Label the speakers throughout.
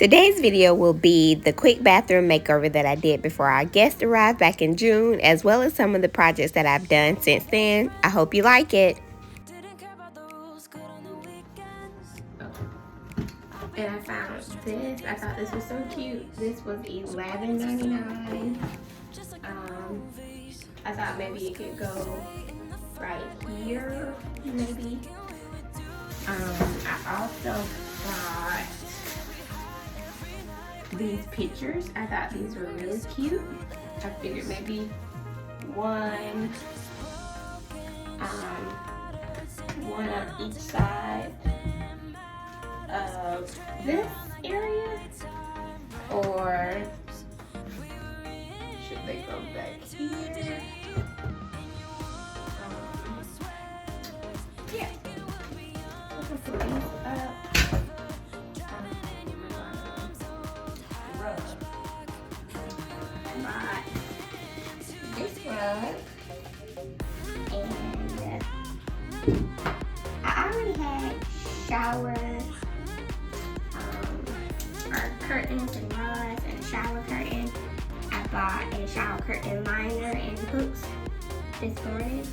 Speaker 1: Today's video will be the quick bathroom makeover that I did before our guest arrived back in June, as well as some of the projects that I've done since then. I hope you like it. And I found this. I thought this was so cute. This was $11.99. I thought maybe it could go right here, maybe. I also bought these pictures. I thought these were really cute. I figured maybe one on each side of this area, or should they go back here? Yeah. I'm gonna put these up. This rug, and I already had shower or curtains and rods and a shower curtain. I bought a shower curtain liner and hooks this morning,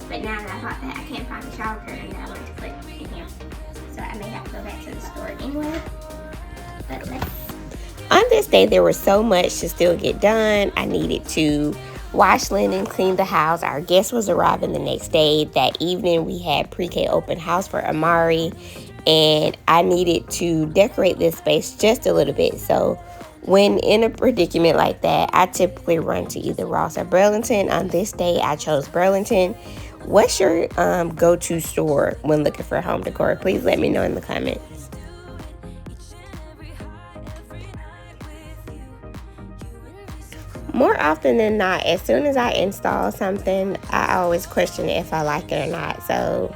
Speaker 1: but now that I bought that, I can't find the shower curtain that I wanted to put in here, so I may have to go back to the store anyway. But on this day, there was so much to still get done. I needed to wash linen, clean the house. Our guest was arriving the next day. That evening, we had pre-K open house for Amari, and I needed to decorate this space just a little bit. So when in a predicament like that, I typically run to either Ross or Burlington. On this day, I chose Burlington. What's your go-to store when looking for home decor? Please let me know in the comments. More often than not, as soon as I install something, I always question if I like it or not. So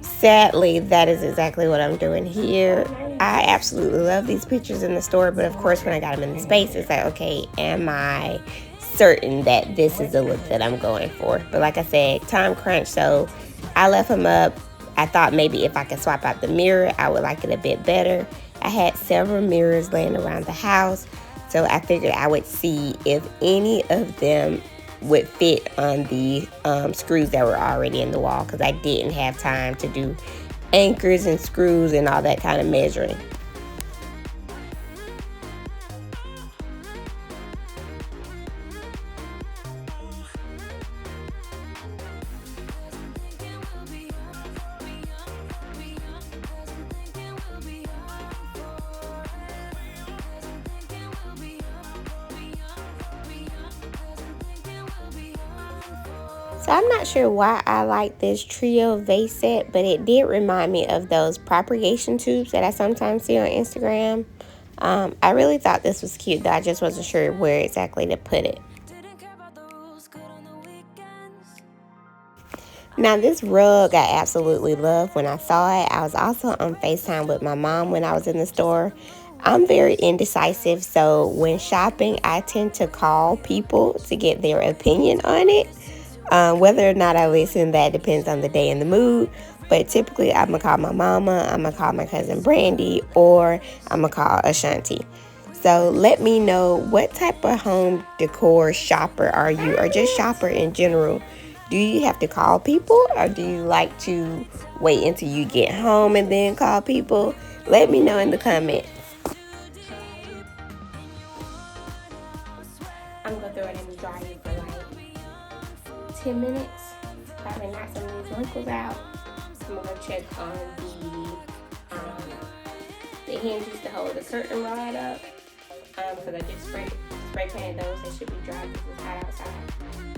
Speaker 1: sadly, that is exactly what I'm doing here. I absolutely love these pictures in the store, but of course when I got them in the space, it's like, okay, am I certain that this is the look that I'm going for? But like I said, time crunch, so I left them up. I thought maybe if I could swap out the mirror, I would like it a bit better. I had several mirrors laying around the house, so I figured I would see if any of them would fit on the screws that were already in the wall, because I didn't have time to do anchors and screws and all that kind of measuring. So I'm not sure why I like this trio vase set, but it did remind me of those propagation tubes that I sometimes see on Instagram. I really thought this was cute, though I just wasn't sure where exactly to put it. Now this rug I absolutely love. When I saw it, I was also on FaceTime with my mom when I was in the store. I'm very indecisive, so when shopping, I tend to call people to get their opinion on it. Whether or not I listen, that depends on the day and the mood. But typically, I'm going to call my mama, I'm going to call my cousin Brandy, or I'm going to call Ashanti. So let me know, what type of home decor shopper are you, or just shopper in general? Do you have to call people, or do you like to wait until you get home and then call people? Let me know in the comments. I'm going to throw it in the dryer for like 10 minutes, probably knock some of these wrinkles out. I'm gonna check on the hinges to hold the curtain rod up, because I just spray painted those. They should be dry because it's hot outside.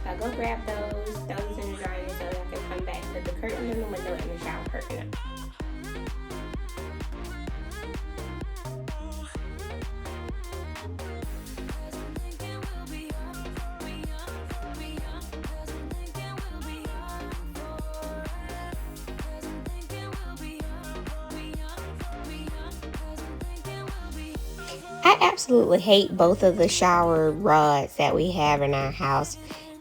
Speaker 1: So I'll go grab those, throw those in the dryer so that I can come back to the curtain in the window and the shower curtain up. I absolutely hate both of the shower rods that we have in our house.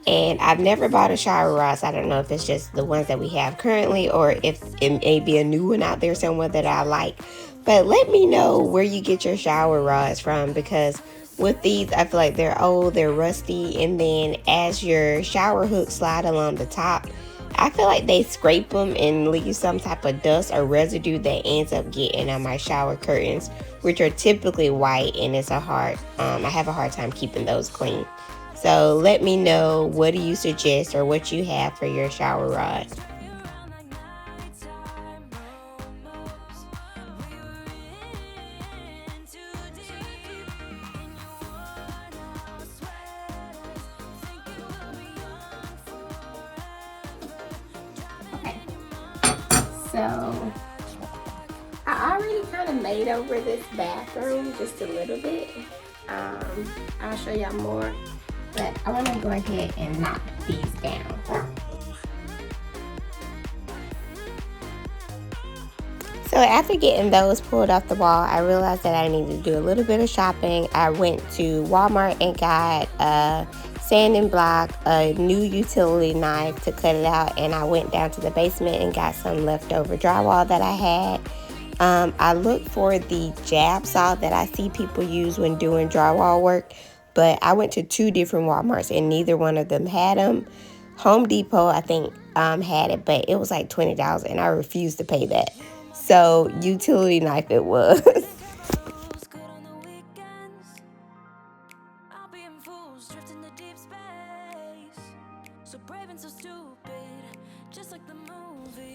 Speaker 1: And I've never bought a shower rod, so I don't know if it's just the ones that we have currently or if it may be a new one out there somewhere that I like.
Speaker 2: But let me know where you get your shower rods from, because with these, I feel like they're old, they're rusty, and then as your shower hook slide along the top, I feel like they scrape them and leave some type of dust or residue that ends up getting on my shower curtains, which are typically white, and I have a hard time keeping those clean. So let me know, what do you suggest or what you have for your shower rod.
Speaker 1: Okay, so I already kind of made over this bathroom just a little bit. I'll show y'all more, but I want to go ahead and knock these down.
Speaker 2: So after getting those pulled off the wall, I realized that I needed to do a little bit of shopping. I went to Walmart and got a sanding block, a new utility knife to cut it out, and I went down to the basement and got some leftover drywall that I had. I looked for the jab saw that I see people use when doing drywall work, but I went to 2 different Walmarts and neither one of them had them. Home Depot, I think, had it, but it was like $20 and I refused to pay that. So utility knife it was.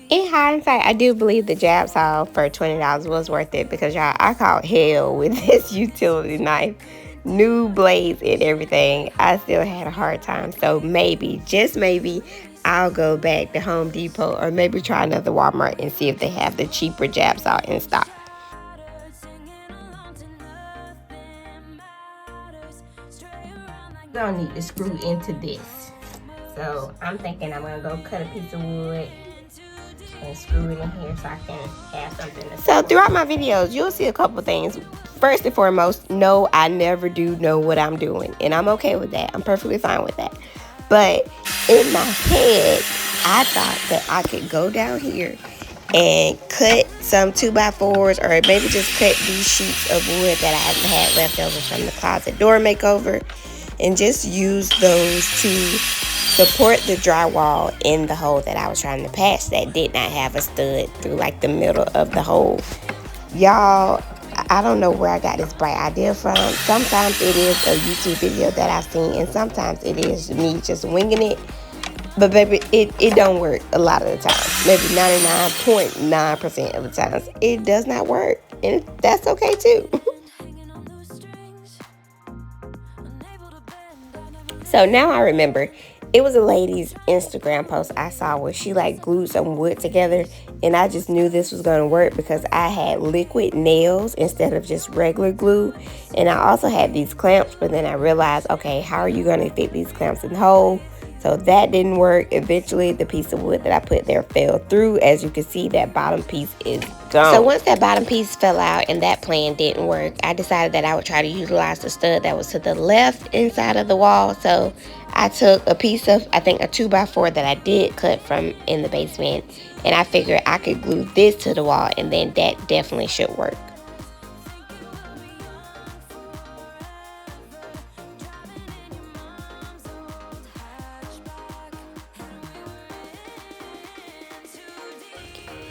Speaker 2: In hindsight, I do believe the jab saw for $20 was worth it, because y'all, I caught hell with this utility knife. New blades and everything. I still had a hard time. So maybe, just maybe, I'll go back to Home Depot or maybe try another Walmart and see if they have the cheaper jab saw in stock. Gonna need to screw into this. So I'm thinking I'm gonna go cut a piece of wood and screw it in here so I can have something to. So throughout my videos, you'll see a couple things. First and foremost, no, I never do know what I'm doing, and I'm okay with that. I'm perfectly fine with that. But in my head, I thought that I could go down here and cut some 2x4s, or maybe just cut these sheets of wood that I had left over from the closet door makeover, and just use those to support the drywall in the hole that I was trying to patch that did not have a stud through like the middle of the hole. Y'all, I don't know where I got this bright idea from. Sometimes it is a YouTube video that I've seen, and sometimes it is me just winging it. But baby, it don't work a lot of the time. Maybe 99.9% of the times it does not work, and that's okay too. So now I remember, it was a lady's Instagram post I saw where she like glued some wood together, and I just knew this was going to work because I had liquid nails instead of just regular glue, and I also had these clamps, but then I realized, okay, how are you going to fit these clamps in the hole? So that didn't work. Eventually, the piece of wood that I put there fell through. As you can see, that bottom piece is gone. So once that bottom piece fell out and that plan didn't work, I decided that I would try to utilize the stud that was to the left inside of the wall. So I took a piece of, I think, a 2x4 that I did cut from in the basement, and I figured I could glue this to the wall, and then that definitely should work.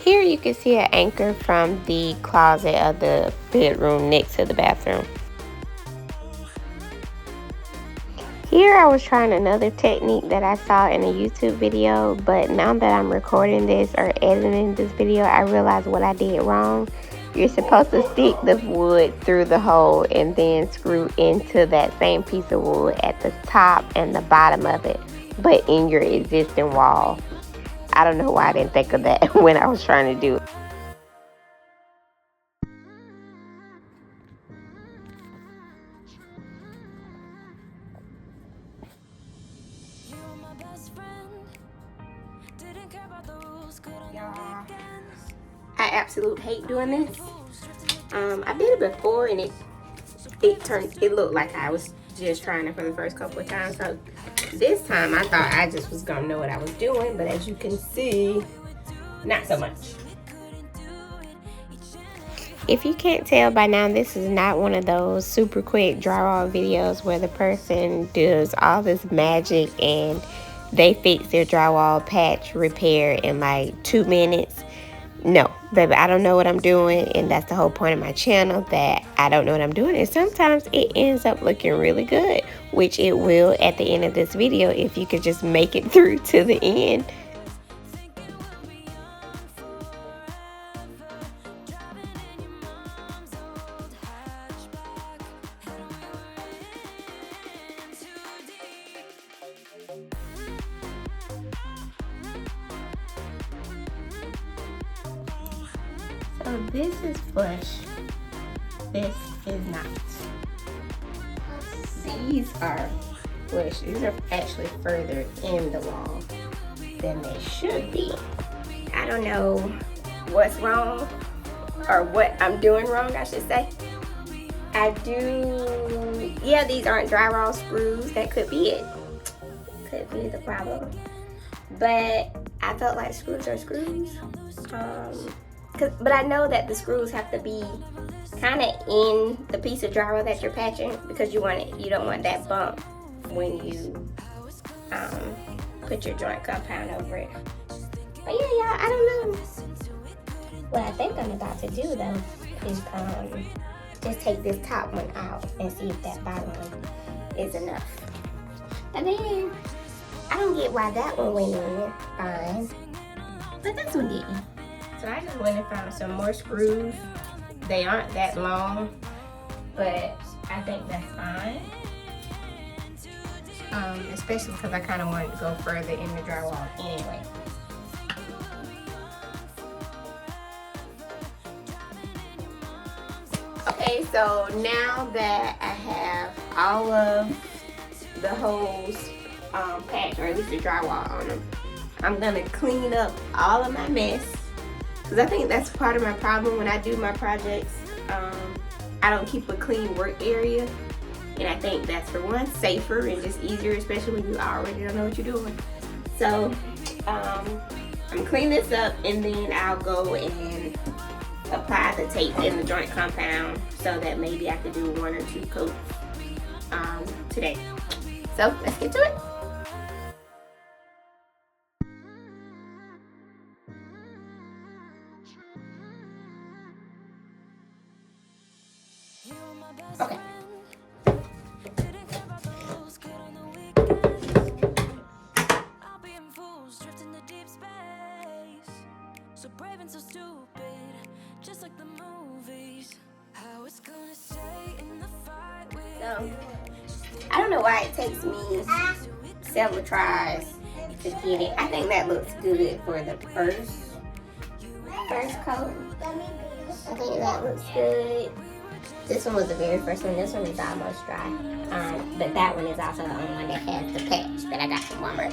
Speaker 2: Here you can see an anchor from the closet of the bedroom next to the bathroom. Here I was trying another technique that I saw in a YouTube video, but now that I'm recording this or editing this video, I realized what I did wrong. You're supposed to stick the wood through the hole and then screw into that same piece of wood at the top and the bottom of it, but in your existing wall. I don't know why I didn't think of that when I was trying to do it. Y'all, I absolutely hate doing this. I did it before and it looked like I was just trying it for the first couple of times. So this time I thought I just was gonna know what I was doing, but as you can see, not so much. if you can't tell by now, this is not one of those super quick drywall videos where the person does all this magic and they fix their drywall patch repair in like 2 minutes. No, baby, I don't know what I'm doing, and that's the whole point of my channel, that I don't know what I'm doing, and sometimes it ends up looking really good, which it will at the end of this video if you could just make it through to the end. So this is flush, this is not. These are flush, these are actually further in the wall than they should be. I don't know what's wrong, or what I'm doing wrong, I should say. Yeah, these aren't drywall screws, that could be it. Could be the problem. But I felt like screws are screws. But I know that the screws have to be kind of in the piece of drywall that you're patching, because you don't want that bump when you put your joint compound over it. But yeah, y'all, I don't know. What I think I'm about to do though is just take this top one out and see if that bottom one is enough. And then I don't get why that one went in fine, but this one didn't. So I just went and found some more screws. They aren't that long, but I think that's fine. Especially because I kind of wanted to go further in the drywall anyway. Okay, so now that I have all of the holes patched, or at least the drywall on them, I'm gonna clean up all of my mess. Because I think that's part of my problem when I do my projects. I don't keep a clean work area. And I think that's, for one, safer and just easier, especially when you already don't know what you're doing. So I'm cleaning this up, and then I'll go and apply the tape in the joint compound so that maybe I could do 1 or 2 coats today. So let's get to it. Okay. So brave and so stupid, just like the movies. How it's gonna stay in the fight with. So, I don't know why it takes me several tries to get it. I think that looks good for the first coat. I think that looks good. This one was the very first one. This one is almost dry. But that one is also the only one that has the patch that I got from Walmart.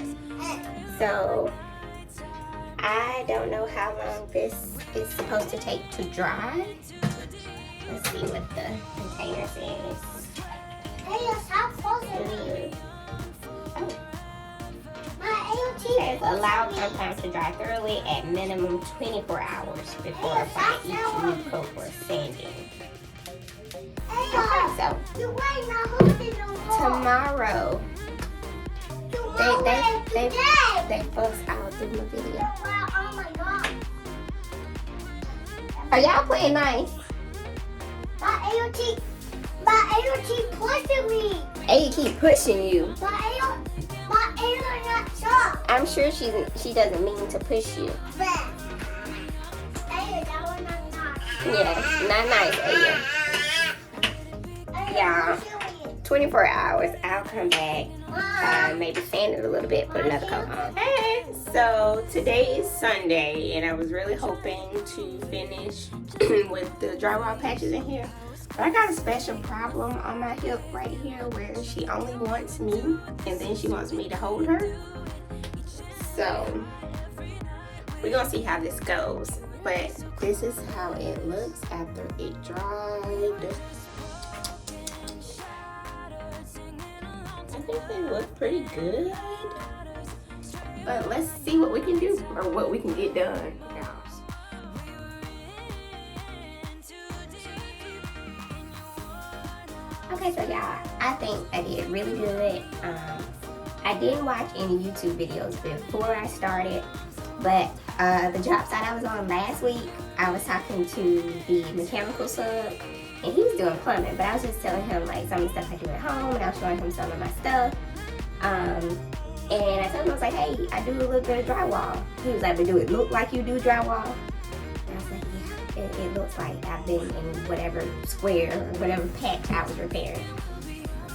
Speaker 2: So I don't know how long this is supposed to take to dry. Let's see what the container says. Hey, stop closing. It says allow compounds to dry thoroughly at minimum 24 hours before applying each new coat or sanding. Okay, so tomorrow they post I'll do my video. Oh my god. Are y'all playing nice? My AOT pushing me. A keep pushing you. My AOT not soft. I'm sure she doesn't mean to push you. But yeah, not nice, Aya. Yeah, 24 hours. I'll come back, maybe sand it a little bit, put another coat on. Hey, so today is Sunday, and I was really hoping to finish with the drywall patches in here. But I got a special problem on my hip right here where she only wants me, and then she wants me to hold her. So we're gonna see how this goes. But this is how it looks after it dried. I think they look pretty good, but let's see what we can do, or what we can get done. Okay, so y'all, I think I did really good. I didn't watch any YouTube videos before I started, but the job site I was on last week, I was talking to the mechanical sub, and he was doing plumbing, but I was just telling him like some of the stuff I do at home, and I was showing him some of my stuff. And I told him, I was like, hey, I do a little bit of drywall. He was like, but do it look like you do drywall? And I was like, yeah, it looks like I've been in whatever square or whatever patch I was repairing.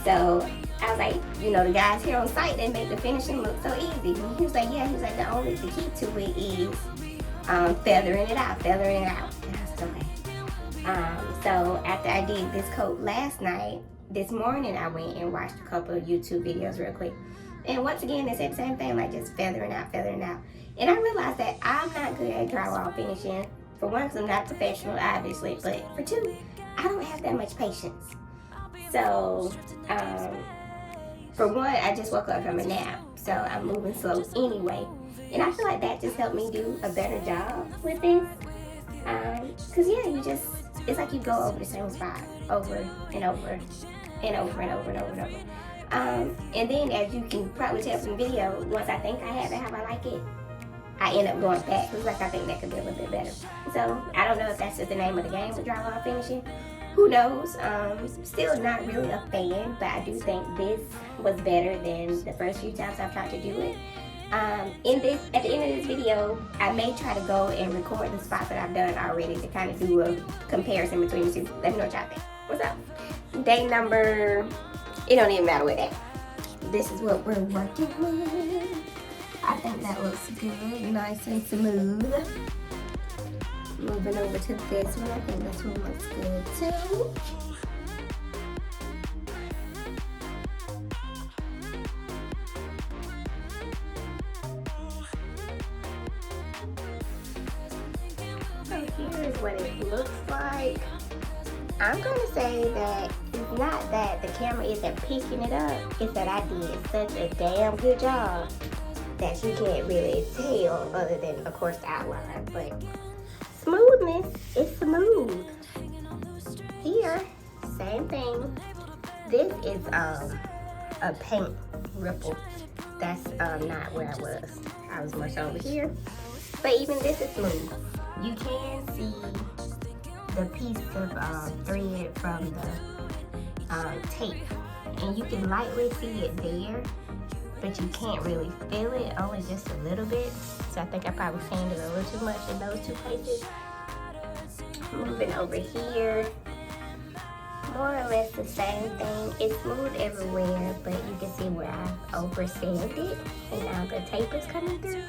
Speaker 2: So I was like, you know, the guys here on site, they make the finishing look so easy. And he was like, yeah, he was like, the key to it is feathering it out. And I was like, okay. So after I did this coat last night, this morning I went and watched a couple of YouTube videos real quick. And once again, they said the same thing, like just feathering out. And I realized that I'm not good at drywall finishing. For one, because I'm not professional, obviously. But for two, I don't have that much patience. So, for one, I just woke up from a nap, so I'm moving slow anyway. And I feel like that just helped me do a better job with this. Cause yeah, it's like you go over the same spot over and over and over and over and over and over. And then as you can probably tell from the video, once I think I have it how I like it, I end up going back. It's like I think that could be a little bit better. So I don't know if that's just the name of the game with drywall finishing. Who knows? Still not really a fan, but I do think this was better than the first few times I've tried to do it. At the end of this video, I may try to go and record the spots that I've done already to kind of do a comparison between the two. Let me know what y'all think. What's up? Day number, it don't even matter what that. This is what we're working with. I think that looks good, nice and smooth. Moving over to this one, I think this one looks good too. So here's what it looks like. I'm gonna say that it's not that the camera isn't picking it up, it's that I did such a damn good job that you can't really tell other than, of course, the outline, but smoothness is smooth. Here, same thing. This is a paint ripple. That's not where I was. I was more so over here. But even this is smooth. You can see the piece of thread from the tape. And you can lightly see it there, but you can't really feel it, only just a little bit. So I think I probably sanded a little too much in those two places. Moving over here, more or less the same thing. It's smooth everywhere, but you can see where I over-sanded it, and now the tape is coming through.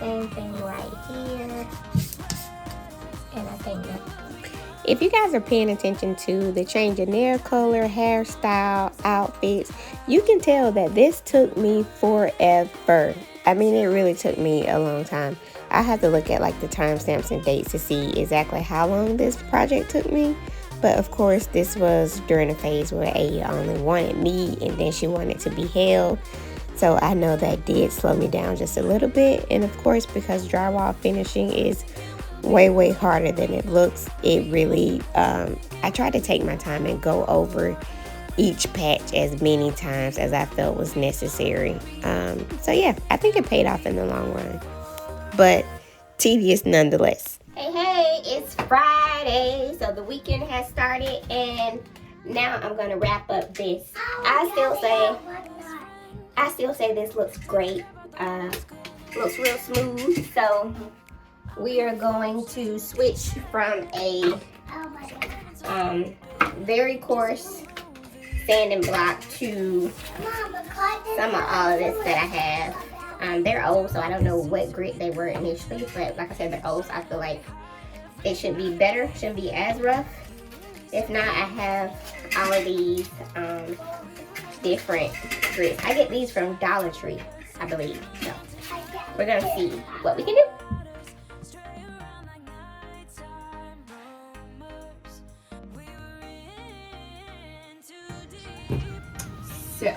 Speaker 2: Same thing right here. And I think that if you guys are paying attention to the change in nail color, hairstyle, outfits, you can tell that this took me forever. I mean, it really took me a long time. I have to look at like the timestamps and dates to see exactly how long this project took me. But of course, this was during a phase where Aya only wanted me and then she wanted to be held. So I know that did slow me down just a little bit. And of course, because drywall finishing is way harder than it looks, it really, I tried to take my time and go over each patch as many times as I felt was necessary. So yeah, I think it paid off in the long run, but tedious nonetheless. Hey, it's Friday, so the weekend has started, and now I'm gonna wrap up this. I still say this looks great. Looks real smooth. So we are going to switch from a very coarse sanding block to some of all of this that I have. They're old, so I don't know what grit they were initially, but like I said, they're old, so I feel like it should be better, shouldn't be as rough. If not, I have all of these different grits. I get these from Dollar Tree, I believe. So we're gonna see what we can do. So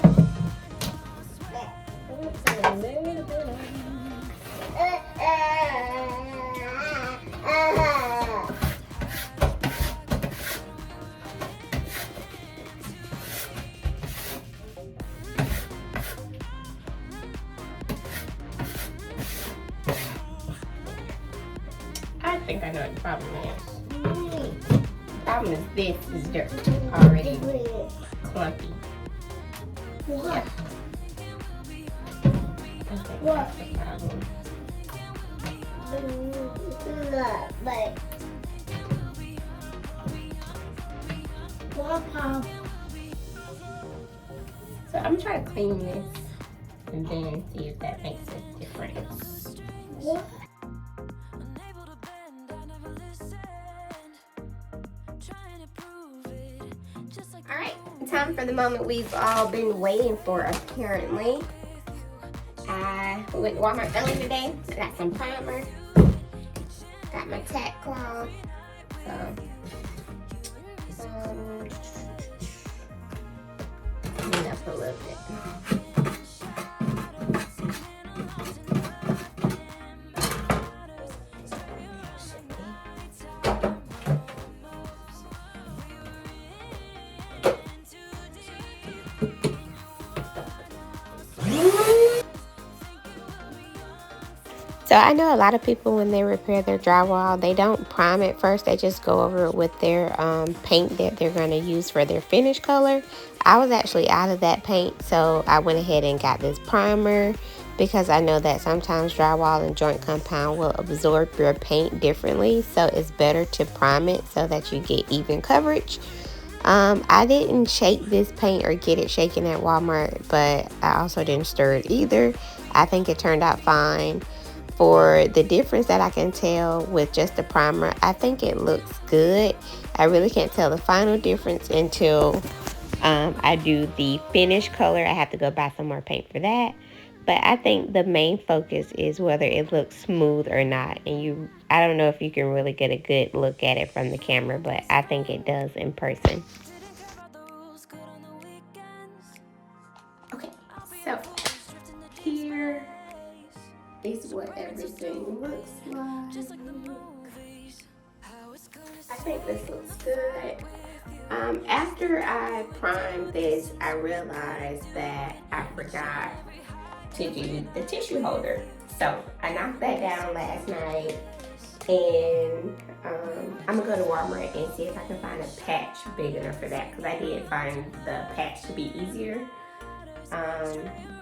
Speaker 2: I know what the problem is. The problem is this is already clumpy. Yeah. I think that's the problem. So I'm trying to clean this and then see if that makes a difference. Alright, time for the moment we've all been waiting for apparently. I went to Walmart earlier today. I got some primer. Got my tack cloth. Clean up a little bit. So I know a lot of people when they repair their drywall, they don't prime it first. They just go over it with their paint that they're going to use for their finish color. I was actually out of that paint, so I went ahead and got this primer because I know that sometimes drywall and joint compound will absorb your paint differently. So it's better to prime it so that you get even coverage. I didn't shake this paint or get it shaken at Walmart, but I also didn't stir it either. I think it turned out fine. For the difference that I can tell with just the primer, I think it looks good. I really can't tell the final difference until I do the finish color. I have to go buy some more paint for that. But I think the main focus is whether it looks smooth or not. And I don't know if you can really get a good look at it from the camera, but I think it does in person. Okay, so here is what everything looks like. I think this looks good. After I primed this, I realized that I forgot to do the tissue holder. So I knocked that down last night, and I'm gonna go to Walmart and see if I can find a patch big enough for that, because I did find the patch to be easier.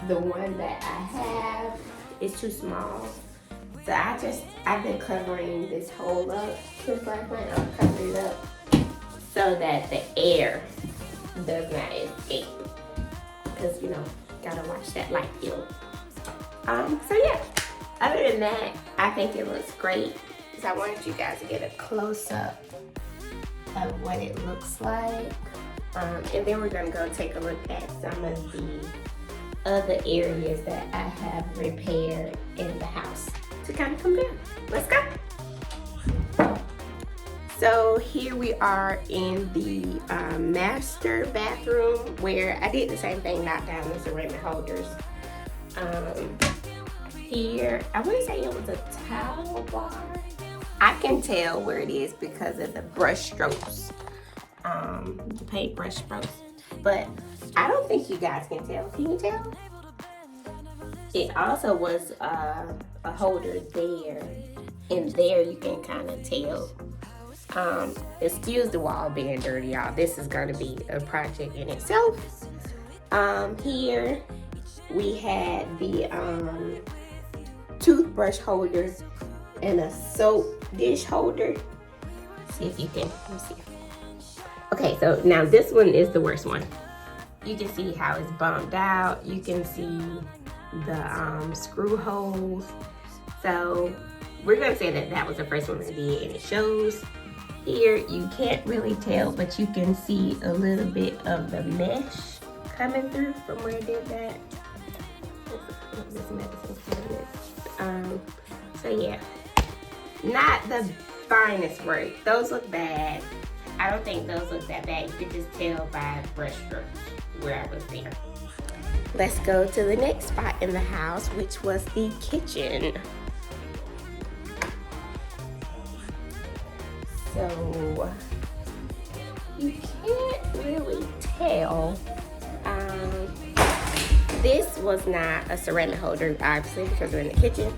Speaker 2: The one that I have is too small. So I've been covering this hole up since last night. I'll cover it up so that the air does not escape. Because, you know, gotta watch that light bill. So yeah, other than that, I think it looks great. So I wanted you guys to get a close-up of what it looks like. And then we're gonna go take a look at some of the other areas that I have repaired in the house to kind of compare. Let's go. So here we are in the master bathroom, where I did the same thing, knocked down the ceramic holders. Here, I want to say it was a towel bar. I can tell where it is because of the brush strokes, the paint brush strokes. But I don't think you guys can tell. Can you tell? It also was a holder there, and there you can kind of tell. Excuse the wall being dirty, y'all. This is going to be a project in itself. Here we had the toothbrush holder and a soap dish holder. See if you can, let me see. Okay, so now this one is the worst one. You can see how it's bumped out. You can see the screw holes. So we're gonna say that that was the first one I did, and it shows. Here you can't really tell, but you can see a little bit of the mesh coming through from where I did that. This medicine's cabinet. So yeah, not the finest work. Those look bad. I don't think those look that bad. You could just tell by brush strokes where I was there. Let's go to the next spot in the house, which was the kitchen. So you can't really tell. This was not a ceramic holder, obviously, because we're in the kitchen.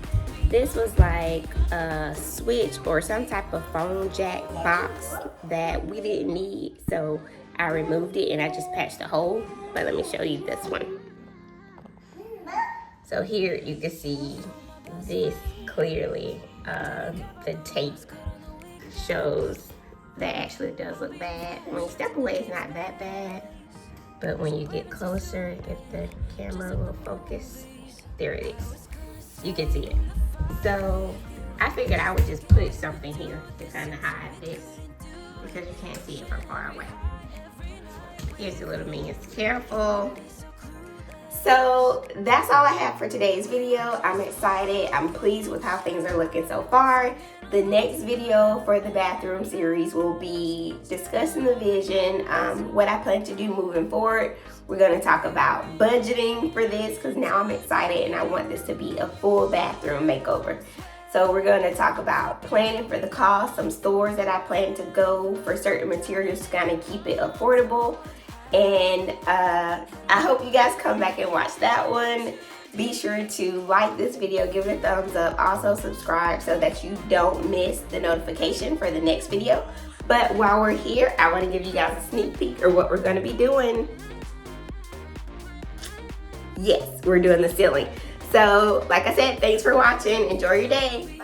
Speaker 2: This was like a switch or some type of phone jack box that we didn't need, so I removed it and I just patched a hole. But let me show you this one. So here you can see this clearly. The tape shows that actually does look bad. When you step away, it's not that bad. But when you get closer, if the camera will focus, there it is. You can see it. So I figured I would just put something here to kind of hide this because you can't see it from far away. Here's the little minions. Careful. So that's all I have for today's video. I'm excited. I'm pleased with how things are looking so far. The next video for the bathroom series will be discussing the vision, what I plan to do moving forward. We're going to talk about budgeting for this because now I'm excited and I want this to be a full bathroom makeover. So we're going to talk about planning for the cost, some stores that I plan to go for certain materials to kind of keep it affordable. And I hope you guys come back and watch that one. Be sure to like this video, give it a thumbs up, also subscribe so that you don't miss the notification for the next video. But while we're here, I want to give you guys a sneak peek of what we're going to be doing. Yes, we're doing the ceiling. So like I said, thanks for watching. Enjoy your day.